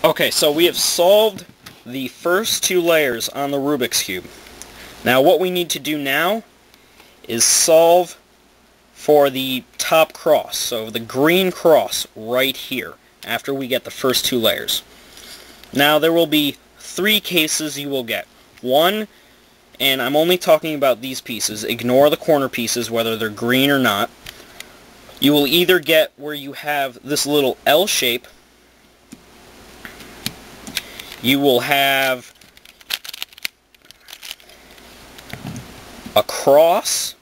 Okay, so we have solved the first two layers on the Rubik's Cube. Now what we need to do now is solve for the top cross, so the green cross right here, after we get the first two layers. Now there will be three cases you will get. One, and I'm only talking about these pieces, ignore the corner pieces whether they're green or not. You will either get where you have this little L shape, you will have a cross,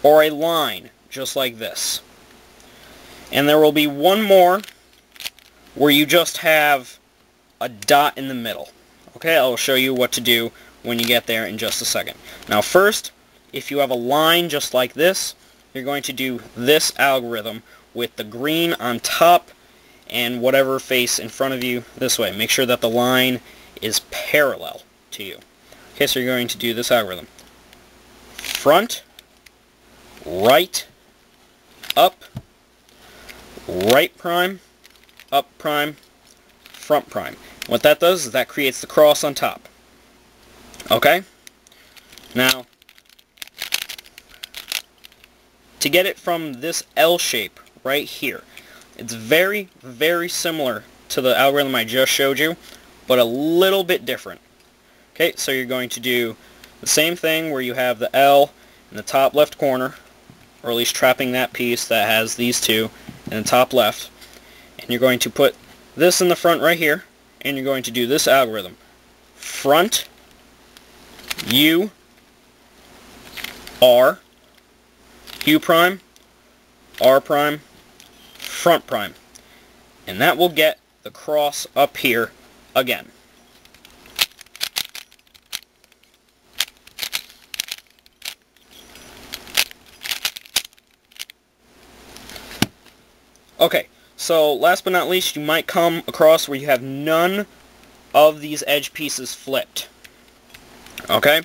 or a line, just like this. And there will be one more where you just have a dot in the middle. Okay, I'll show you what to do when you get there in just a second. Now first, if you have a line just like this, you're going to do this algorithm with the green on top and whatever face in front of you this way. Make sure that the line is parallel to you. Okay, so you're going to do this algorithm. Front, right, up, right prime, up prime, front prime. What that does is that creates the cross on top. Okay? Now, to get it from this L shape right here, it's very, very similar to the algorithm I just showed you, but a little bit different. Okay, so you're going to do the same thing where you have the L in the top left corner, or at least trapping that piece that has these two in the top left, and you're going to put this in the front right here, and you're going to do this algorithm. Front, U, R, U prime, R prime, front prime. And that will get the cross up here again. Okay, so last but not least, you might come across where you have none of these edge pieces flipped. Okay?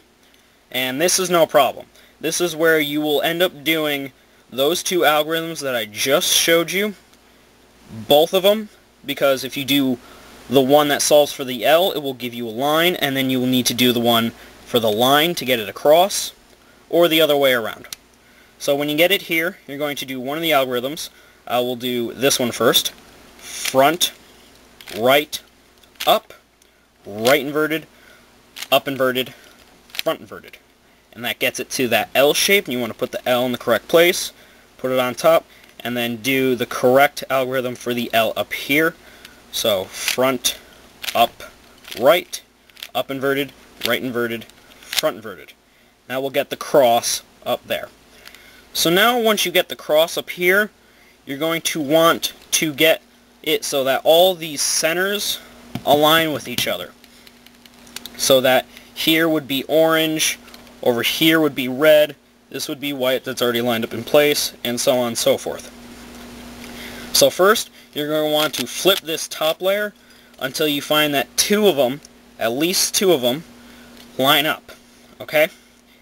And this is no problem. This is where you will end up doing those two algorithms that I just showed you, both of them, because if you do the one that solves for the L, it will give you a line, and then you will need to do the one for the line to get it across, or the other way around. So when you get it here, you're going to do one of the algorithms. I will do this one first. Front, right, up, right inverted, up inverted, front inverted. And that gets it to that L shape, and you want to put the L in the correct place, put it on top, and then do the correct algorithm for the L up here. So front, up, right inverted, right inverted, front inverted. Now we'll get the cross up there. So now once you get the cross up here, you're going to want to get it so that all these centers align with each other. So that here would be orange, over here would be red, this would be white that's already lined up in place, and so on and so forth. So first, you're going to want to flip this top layer until you find that two of them, at least two of them, line up. Okay?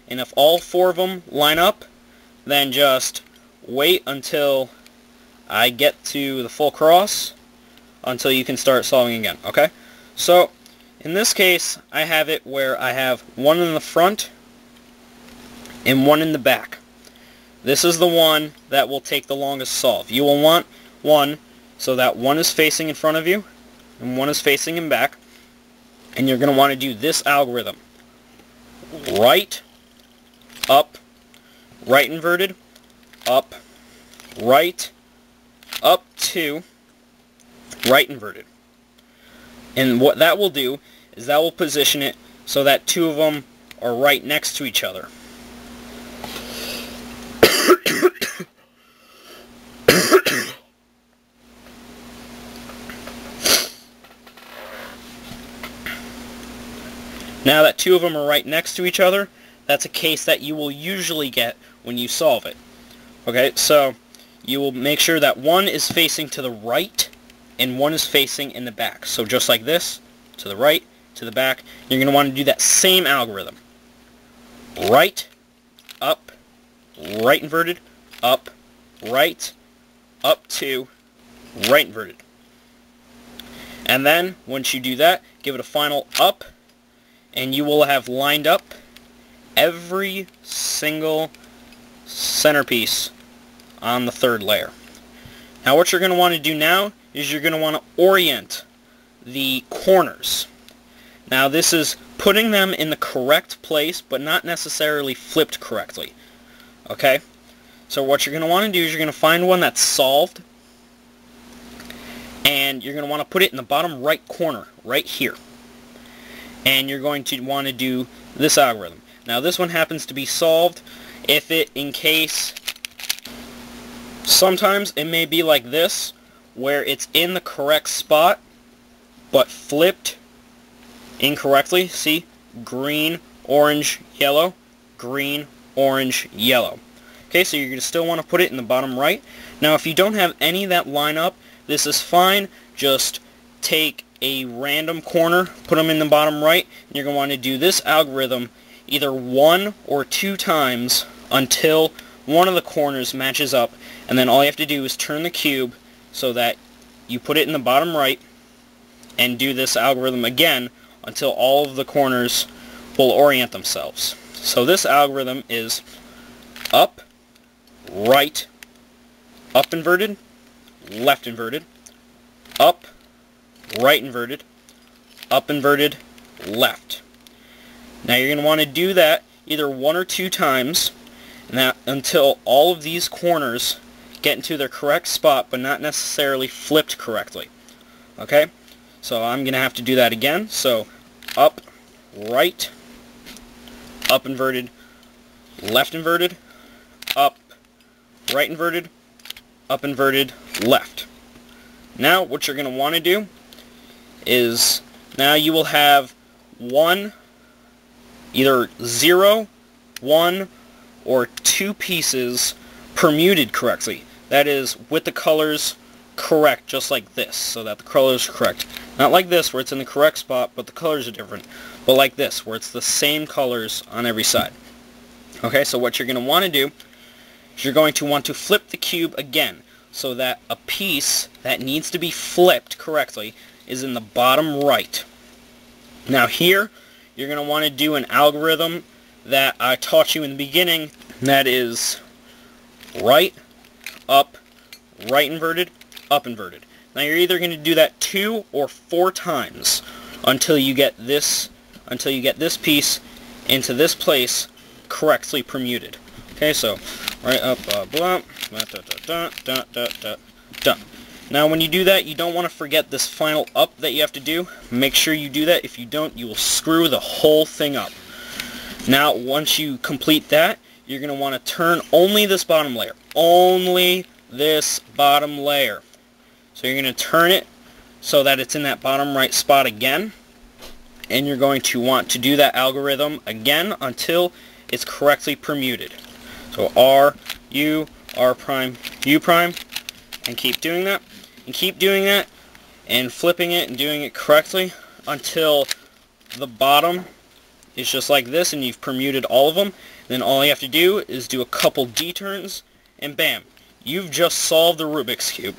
And if all four of them line up, then just wait until I get to the full cross until you can start solving again. Okay? So, in this case, I have it where I have one in the front and one in the back. This is the one that will take the longest to solve. You will want one so that one is facing in front of you and one is facing in back, and you're going to want to do this algorithm. Right, up, right inverted, up, right, up to right inverted. And what that will do is that will position it so that two of them are right next to each other. Now that two of them are right next to each other, that's a case that you will usually get when you solve it. Okay, so you will make sure that one is facing to the right and one is facing in the back. So just like this, to the right, to the back, you're going to want to do that same algorithm. Right, up, right inverted, up, right, up 2, right inverted. And then, once you do that, give it a final up, and you will have lined up every single centerpiece on the third layer. Now what you're going to want to do now is you're going to want to orient the corners. Now this is putting them in the correct place, but not necessarily flipped correctly. Okay? So what you're going to want to do is you're going to find one that's solved, and you're going to want to put it in the bottom right corner, right here. And you're going to want to do this algorithm. Now this one happens to be solved. If it, in case, sometimes it may be like this, where it's in the correct spot, but flipped incorrectly. See? Green, orange, yellow, green, orange, yellow. Okay, so you're going to still want to put it in the bottom right. Now if you don't have any that line up, this is fine. Just take a random corner, put them in the bottom right, and you're going to want to do this algorithm either 1 or 2 times until one of the corners matches up, and then all you have to do is turn the cube so that you put it in the bottom right, and do this algorithm again until all of the corners will orient themselves. So this algorithm is up, right, up inverted, left inverted, up, right inverted, up inverted, left. Now you're going to want to do that either 1 or 2 times, and that until all of these corners get into their correct spot, but not necessarily flipped correctly. Okay? So I'm going to have to do that again. So up, right, up inverted, left inverted, up, right inverted, up inverted, left. Now what you're going to want to do is, now you will have either 0, 1, or 2 pieces permuted correctly. That is, with the colors correct, just like this, so that the colors are correct. Not like this, where it's in the correct spot, but the colors are different. But like this, where it's the same colors on every side. Okay, so what you're going to want to do is you're going to want to flip the cube again, so that a piece that needs to be flipped correctly is in the bottom right. Now here, you're going to want to do an algorithm that I taught you in the beginning, that is right, up, right inverted, up inverted. Now you're either going to do that 2 or 4 times until you get this piece into this place correctly permuted. Okay, so right, up, blah, done. Now when you do that, you don't want to forget this final up that you have to do. Make sure you do that. If you don't, you will screw the whole thing up. Now once you complete that, you're going to want to turn only this bottom layer. Only this bottom layer. So you're going to turn it so that it's in that bottom right spot again. And you're going to want to do that algorithm again until it's correctly permuted. So R, U, R prime, U prime, and keep doing that. And keep doing that and flipping it and doing it correctly until the bottom is just like this and you've permuted all of them. Then all you have to do is do a couple D turns and bam, you've just solved the Rubik's Cube.